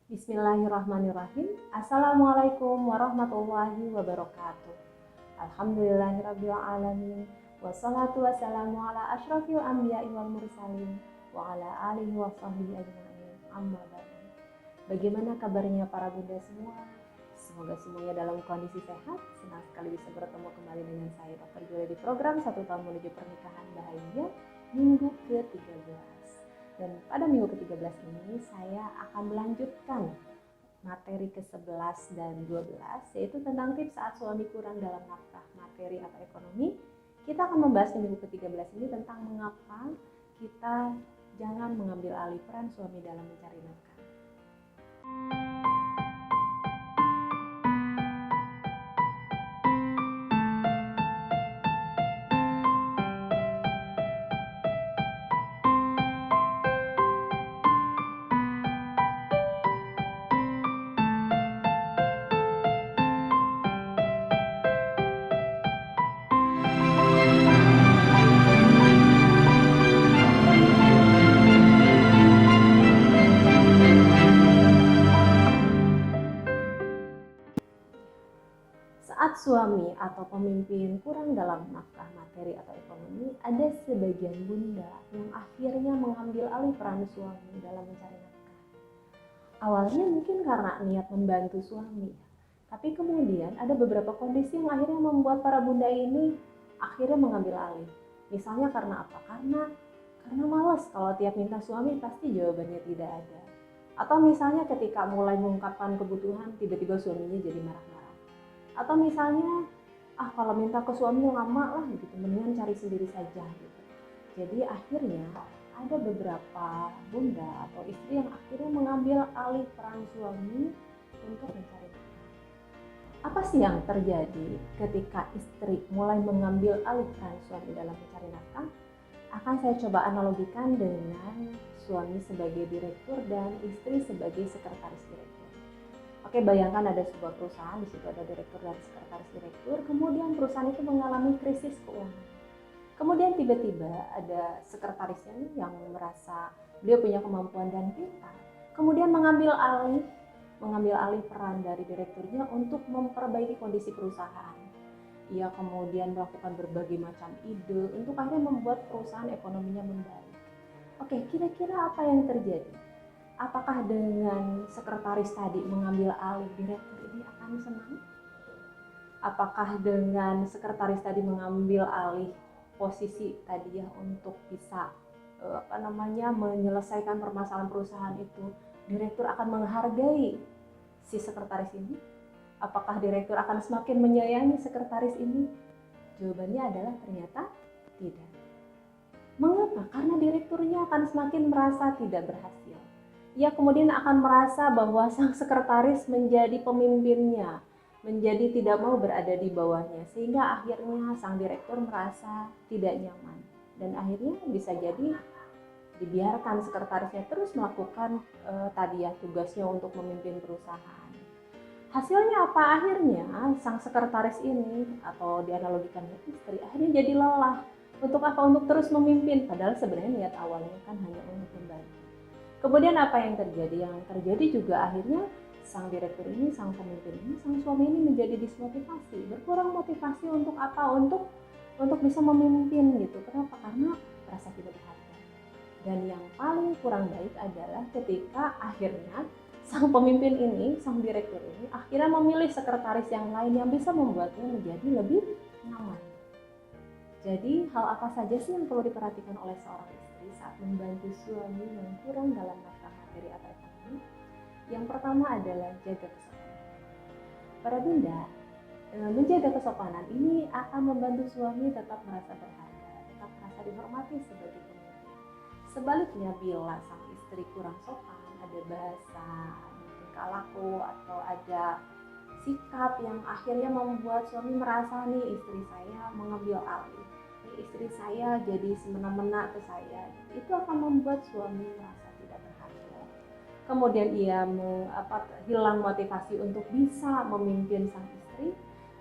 Bismillahirrahmanirrahim. Assalamualaikum warahmatullahi wabarakatuh. Alhamdulillahirrabbilalamin. Wassalatu wassalamu ala asyrafil anbiya'i wal mursalin wa ala alihi wa sahbihi ajma'in. Amma ba'du. Bagaimana kabarnya para bunda semua? Semoga semuanya dalam kondisi sehat. Senang sekali bisa bertemu kembali dengan saya Dr. Julia di program 1 tahun menuju pernikahan bahagia minggu ke-13. Dan pada minggu ke-13 ini saya akan melanjutkan materi ke-11 dan 12, yaitu tentang tips saat suami kurang dalam nafkah, materi atau ekonomi. Kita akan membahas di minggu ke-13 ini tentang mengapa kita jangan mengambil alih peran suami dalam mencari nafkah. Saat suami atau pemimpin kurang dalam nafkah, materi atau ekonomi, ada sebagian bunda yang akhirnya mengambil alih peran suami dalam mencari nafkah. Awalnya mungkin karena niat membantu suami, tapi kemudian ada beberapa kondisi yang akhirnya membuat para bunda ini akhirnya mengambil alih. Misalnya karena apa? Karena malas, kalau tiap minta suami pasti jawabannya tidak ada. Atau misalnya ketika mulai mengungkapkan kebutuhan, tiba-tiba suaminya jadi marah-marah. Atau misalnya, kalau minta ke suami lama lah gitu, mendingan cari sendiri saja gitu. Jadi akhirnya ada beberapa bunda atau istri yang akhirnya mengambil alih peran suami untuk mencari nafkah. Apa sih yang terjadi ketika istri mulai mengambil alih peran suami dalam mencari nafkah? Akan saya coba analogikan dengan suami sebagai direktur dan istri sebagai sekretaris direktur. Oke, bayangkan ada sebuah perusahaan, di situ ada direktur dan sekretaris direktur, kemudian perusahaan itu mengalami krisis keuangan. Kemudian tiba-tiba ada sekretarisnya yang merasa dia punya kemampuan dan pintar, kemudian mengambil alih peran dari direkturnya untuk memperbaiki kondisi perusahaan. Ia kemudian melakukan berbagai macam ide untuk akhirnya membuat perusahaan ekonominya membaik. Oke, kira-kira apa yang terjadi? Apakah dengan sekretaris tadi mengambil alih, direktur ini akan senang? Apakah dengan sekretaris tadi mengambil alih posisi tadi ya untuk bisa menyelesaikan permasalahan perusahaan itu, direktur akan menghargai si sekretaris ini? Apakah direktur akan semakin menyayangi sekretaris ini? Jawabannya adalah ternyata tidak. Mengapa? Karena direkturnya akan semakin merasa tidak berhasil. Ia kemudian akan merasa bahwa sang sekretaris menjadi pemimpinnya, menjadi tidak mau berada di bawahnya, sehingga akhirnya sang direktur merasa tidak nyaman. Dan akhirnya bisa jadi dibiarkan sekretarisnya terus melakukan tugasnya untuk memimpin perusahaan. Hasilnya apa akhirnya? Sang sekretaris ini, atau dianalogikan istri, akhirnya jadi lelah. Untuk apa? Untuk terus memimpin, padahal sebenarnya niat awalnya kan hanya untuk membantu. Kemudian apa yang terjadi? Yang terjadi juga akhirnya sang direktur ini, sang pemimpin ini, sang suami ini menjadi dismotivasi, berkurang motivasi untuk apa? Untuk bisa memimpin gitu. Kenapa? Karena merasa tidak berharga. Dan yang paling kurang baik adalah ketika akhirnya sang pemimpin ini, sang direktur ini akhirnya memilih sekretaris yang lain yang bisa membuatnya menjadi lebih nyaman. Jadi hal apa saja sih yang perlu diperhatikan oleh seorang istri saat membantu suami yang kurang dalam nafkah, materi atau ekonomi? Yang pertama adalah jaga kesopanan. Para bunda, menjaga kesopanan ini akan membantu suami tetap merasa berharga, tetap merasa dihormati sebagai pemimpin. Sebaliknya, bila sang istri kurang sopan, ada bahasa, tingkah laku, atau ada sikap yang akhirnya membuat suami merasa nih istri saya mengambil alih, istri saya jadi semena-mena ke saya, itu akan membuat suami merasa tidak berharga. Kemudian ia hilang motivasi untuk bisa memimpin sang istri,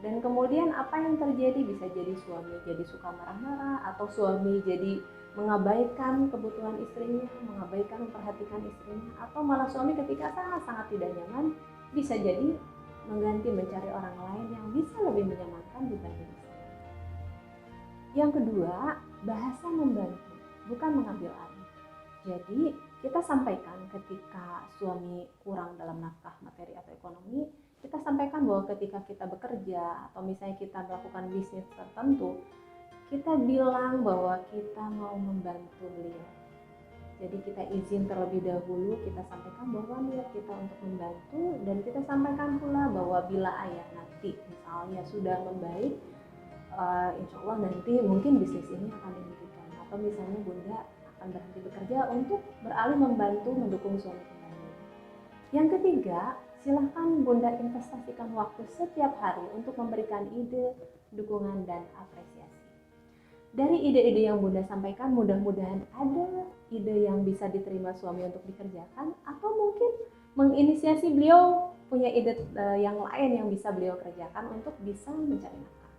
Dan kemudian apa yang terjadi? Bisa jadi suami jadi suka marah-marah, atau suami jadi mengabaikan kebutuhan istrinya, mengabaikan memperhatikan istrinya, atau malah suami ketika sangat-sangat tidak nyaman bisa jadi mengganti mencari orang lain yang bisa lebih menyenangkan dibanding istri. Yang kedua, bahasa membantu, bukan mengambil alih. Jadi kita sampaikan ketika suami kurang dalam nafkah materi atau ekonomi, kita sampaikan bahwa ketika kita bekerja atau misalnya kita melakukan bisnis tertentu, kita bilang bahwa kita mau membantu beliau. Jadi kita izin terlebih dahulu, kita sampaikan bahwa niat kita untuk membantu, dan kita sampaikan pula bahwa bila ayah nanti misalnya sudah membaik, insya Allah nanti mungkin bisnis ini akan dihentikan, atau misalnya bunda akan berhenti bekerja untuk beralih membantu mendukung suami kembali. Yang ketiga, silahkan bunda investasikan waktu setiap hari untuk memberikan ide, dukungan, dan apresiasi. Dari ide-ide yang bunda sampaikan, mudah-mudahan ada ide yang bisa diterima suami untuk dikerjakan, atau mungkin menginisiasi beliau punya ide yang lain yang bisa beliau kerjakan untuk bisa mencari nafkah.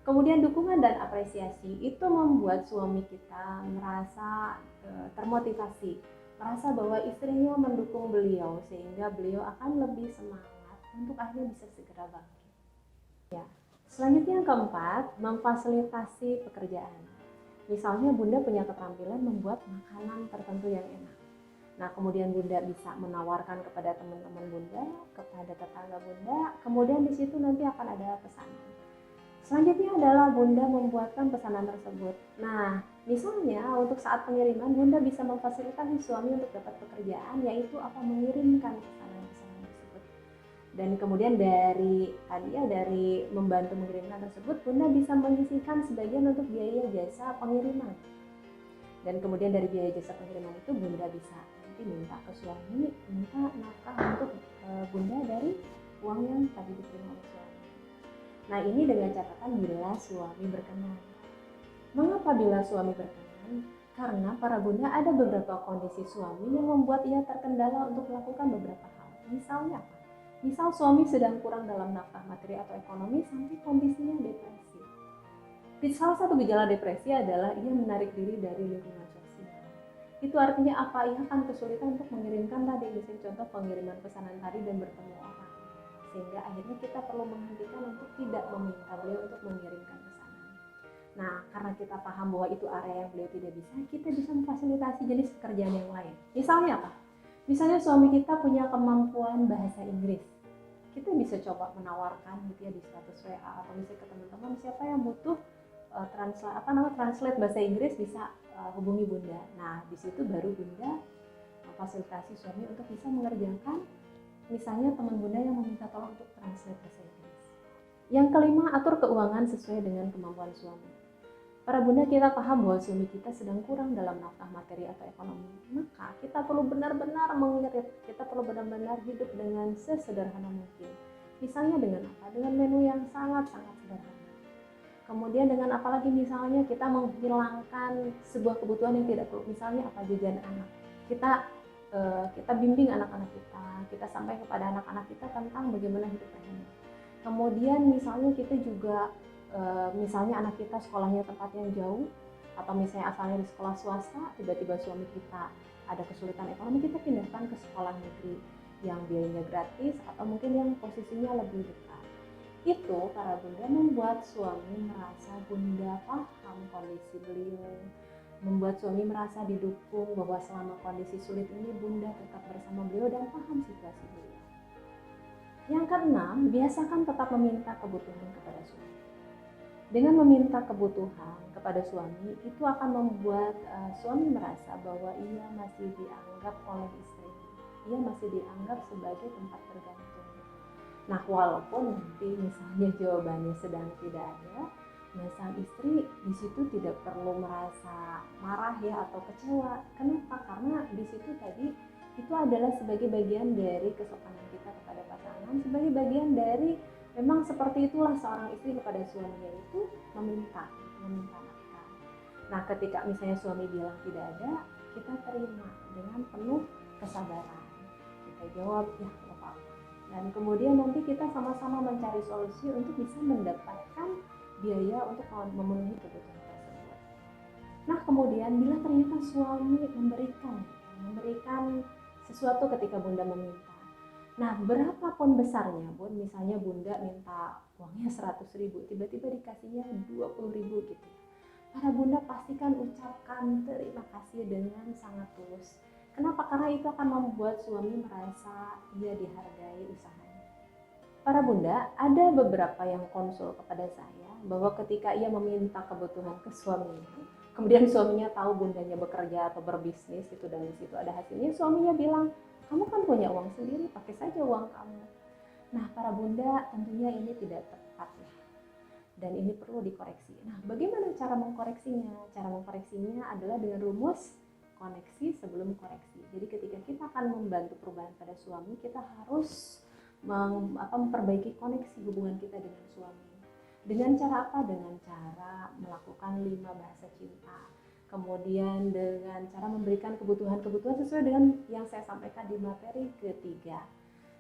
Kemudian dukungan dan apresiasi itu membuat suami kita merasa termotivasi, merasa bahwa istrinya mendukung beliau, sehingga beliau akan lebih semangat untuk akhirnya bisa segera bangkit. Ya. Selanjutnya yang keempat, memfasilitasi pekerjaan. Misalnya bunda punya keterampilan membuat makanan tertentu yang enak. Nah, kemudian bunda bisa menawarkan kepada teman-teman bunda, kepada tetangga bunda, kemudian di situ nanti akan ada pesanan. Selanjutnya adalah bunda membuatkan pesanan tersebut. Nah, misalnya untuk saat pengiriman, bunda bisa memfasilitasi suami untuk dapat pekerjaan, yaitu apa, mengirimkan pesanan-pesanan tersebut. Dan kemudian dari membantu mengirimkan tersebut, bunda bisa menyisihkan sebagian untuk biaya jasa pengiriman. Dan kemudian dari biaya jasa pengiriman itu bunda bisa nanti minta ke suami, minta nafkah untuk bunda dari uang yang tadi diterima oleh suami. Nah, ini dengan catatan bila suami berkenan. Mengapa bila suami berkenan? Karena para bunda ada beberapa kondisi suami yang membuat ia terkendala untuk melakukan beberapa hal. Misalnya apa? Misal suami sedang kurang dalam nafkah materi atau ekonomi sampai kondisinya depresi. Salah satu gejala depresi adalah ia menarik diri dari lingkungan sosial. Itu artinya apa? Ia akan kesulitan untuk mengirimkan tadi, misalnya contoh pengiriman pesanan tadi dan bertemu orang. Sehingga akhirnya kita perlu menghentikan untuk tidak meminta beliau untuk mengirimkan pesanan. Nah, karena kita paham bahwa itu area yang beliau tidak bisa, kita bisa memfasilitasi jenis pekerjaan yang lain. Misalnya apa? Misalnya suami kita punya kemampuan bahasa Inggris, kita bisa coba menawarkan gitu ya di status WA atau misalnya ke teman-teman, siapa yang butuh translate bahasa Inggris bisa hubungi bunda. Nah, di situ baru bunda memfasilitasi suami untuk bisa mengerjakan misalnya teman bunda yang meminta tolong untuk translate bahasa Inggris. Yang kelima, atur keuangan sesuai dengan kemampuan suami. Para bunda, kita paham bahwa suami kita sedang kurang dalam nafkah materi atau ekonomi, maka kita perlu benar-benar mengirit, kita perlu benar-benar hidup dengan sesederhana mungkin. Misalnya dengan apa? Dengan menu yang sangat-sangat sederhana. Kemudian dengan apalagi misalnya kita menghilangkan sebuah kebutuhan yang tidak perlu, misalnya apa, jajan anak. Kita bimbing anak-anak kita sampaikan kepada anak-anak kita tentang bagaimana hidup berhemat. Kemudian misalnya kita juga misalnya anak kita sekolahnya tempat yang jauh, atau misalnya asalnya di sekolah swasta, tiba-tiba suami kita ada kesulitan ekonomi, kita pindahkan ke sekolah negeri yang biayanya gratis atau mungkin yang posisinya lebih dekat. Itu para bunda membuat suami merasa bunda paham kondisi beliau, membuat suami merasa didukung bahwa selama kondisi sulit ini bunda tetap bersama beliau dan paham situasi beliau. Yang keenam, biasakan tetap meminta kebutuhan kepada suami. Dengan meminta kebutuhan kepada suami, itu akan membuat suami merasa bahwa ia masih dianggap oleh istrinya, ia masih dianggap sebagai tempat bergantung. Nah, walaupun nanti misalnya jawabannya sedang tidak ada, nah sang istri di situ tidak perlu merasa marah ya atau kecewa. Kenapa? Karena di situ tadi itu adalah sebagai bagian dari kesopanan kita kepada pasangan, sebagai bagian dari memang seperti itulah seorang istri kepada suaminya, itu meminta nafkah. Nah, ketika misalnya suami bilang tidak ada, kita terima dengan penuh kesabaran. Kita jawab, ya nggak apa-apa, dan kemudian nanti kita sama-sama mencari solusi untuk bisa mendapatkan biaya untuk memenuhi kebutuhan tersebut. Nah kemudian bila ternyata suami memberikan sesuatu ketika bunda meminta, nah berapapun besarnya bun, misalnya bunda minta uangnya 100.000, tiba-tiba dikasihnya 20.000 gitu, para bunda pastikan ucapkan terima kasih dengan sangat tulus. Kenapa? Karena itu akan membuat suami merasa ia dihargai usahanya. Para bunda, ada beberapa yang konsul kepada saya bahwa ketika ia meminta kebutuhan ke suaminya, kemudian suaminya tahu bundanya bekerja atau berbisnis itu dan di situ ada hasilnya, suaminya bilang, kamu kan punya uang sendiri, pakai saja uang kamu. Nah, para bunda, tentunya ini tidak tepat ya. Dan ini perlu dikoreksi. Nah, bagaimana cara mengkoreksinya? Cara mengkoreksinya adalah dengan rumus koneksi sebelum koreksi. Jadi ketika kita akan membantu perubahan pada suami, kita harus memperbaiki koneksi hubungan kita dengan suami. Dengan cara apa? Dengan cara melakukan 5 bahasa cinta. Kemudian dengan cara memberikan kebutuhan-kebutuhan sesuai dengan yang saya sampaikan di materi ketiga.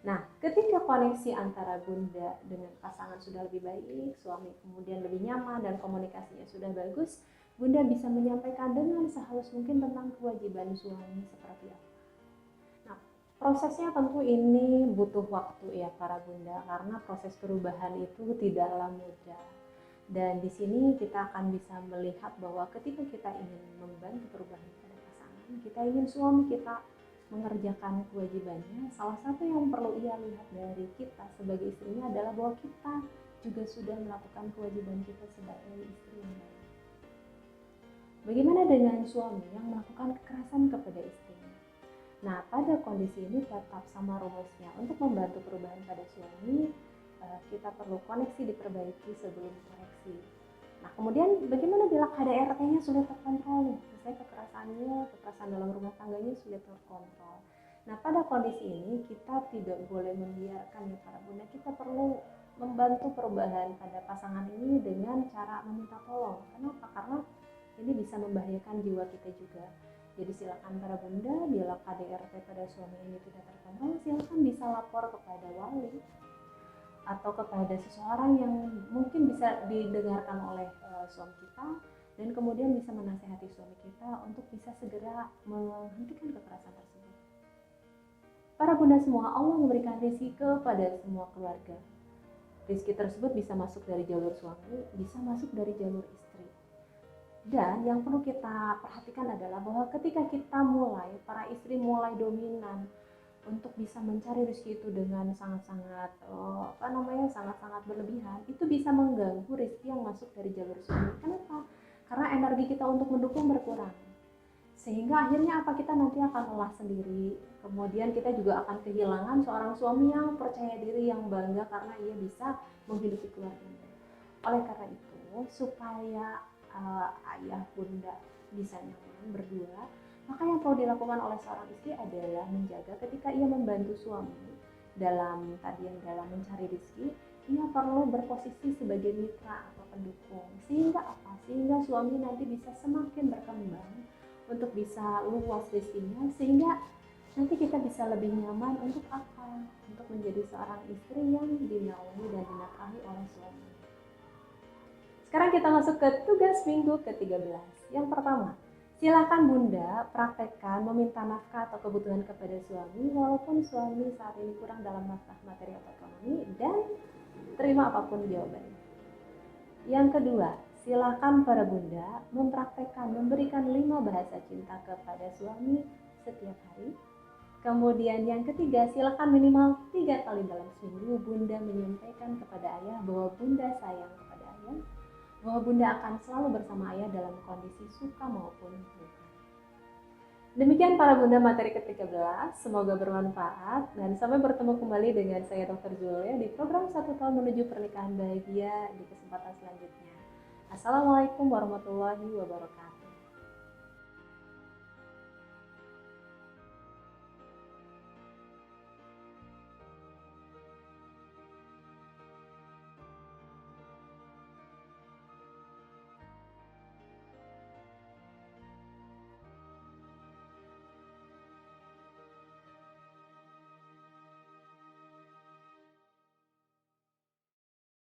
Nah, ketika koneksi antara bunda dengan pasangan sudah lebih baik, suami kemudian lebih nyaman dan komunikasinya sudah bagus, bunda bisa menyampaikan dengan sehalus mungkin tentang kewajiban suami seperti apa. Nah, prosesnya tentu ini butuh waktu ya para bunda, karena proses perubahan itu tidaklah mudah. Dan di sini kita akan bisa melihat bahwa ketika kita ingin membantu perubahan pada pasangan, kita ingin suami kita mengerjakan kewajibannya, salah satu yang perlu ia lihat dari kita sebagai istrinya adalah bahwa kita juga sudah melakukan kewajiban kita sebagai istri yang baik. Bagaimana dengan suami yang melakukan kekerasan kepada istrinya? Nah, pada kondisi ini tetap sama rumusnya. Untuk membantu perubahan pada suami, kita perlu koneksi diperbaiki sebelum koreksi. Nah, kemudian bagaimana bila KDRT-nya sudah terkontrol nih? Misalnya kekerasan dalam rumah tangganya sudah terkontrol. Nah, pada kondisi ini kita tidak boleh membiarkan ya para bunda. Kita perlu membantu perubahan pada pasangan ini dengan cara meminta tolong. Kenapa? Karena ini bisa membahayakan jiwa kita juga. Jadi silakan para bunda, bila KDRT pada suami ini tidak terkontrol, silakan bisa lapor kepada wali atau kepada seseorang yang mungkin bisa didengarkan oleh suami kita, dan kemudian bisa menasihati suami kita untuk bisa segera menghentikan kekerasan tersebut. Para bunda semua, Allah memberikan rezeki kepada semua keluarga. Rezeki tersebut bisa masuk dari jalur suami, bisa masuk dari jalur istri. Dan yang perlu kita perhatikan adalah bahwa ketika kita para istri mulai dominan untuk bisa mencari rezeki itu dengan sangat-sangat berlebihan, itu bisa mengganggu rezeki yang masuk dari jalur suami. Kenapa? Karena energi kita untuk mendukung berkurang. Sehingga akhirnya kita nanti akan lelah sendiri. Kemudian kita juga akan kehilangan seorang suami yang percaya diri, yang bangga karena ia bisa menghidupi keluarganya. Oleh karena itu, supaya ayah bunda bisa nyaman berdua, maka yang perlu dilakukan oleh seorang istri adalah menjaga ketika ia membantu suami dalam mencari rezeki, ia perlu berposisi sebagai mitra atau pendukung. Sehingga suami nanti bisa semakin berkembang untuk bisa luas rezekinya, sehingga nanti kita bisa lebih nyaman untuk menjadi seorang istri yang dinaungi dan dinafkahi oleh suami. Sekarang kita masuk ke tugas minggu ke-13. Yang pertama, silakan bunda praktekkan meminta nafkah atau kebutuhan kepada suami walaupun suami saat ini kurang dalam nafkah materi atau ekonomi, dan terima apapun jawabannya. Yang kedua, silakan para bunda mempraktekkan memberikan 5 bahasa cinta kepada suami setiap hari. Kemudian yang ketiga, silakan minimal 3 kali dalam seminggu bunda menyampaikan kepada ayah bahwa bunda sayang kepada ayah, bahwa bunda akan selalu bersama ayah dalam kondisi suka maupun duka. Demikian para bunda materi ke-13, semoga bermanfaat dan sampai bertemu kembali dengan saya Dr. Julia di program 1 tahun menuju pernikahan bahagia di kesempatan selanjutnya. Assalamualaikum warahmatullahi wabarakatuh.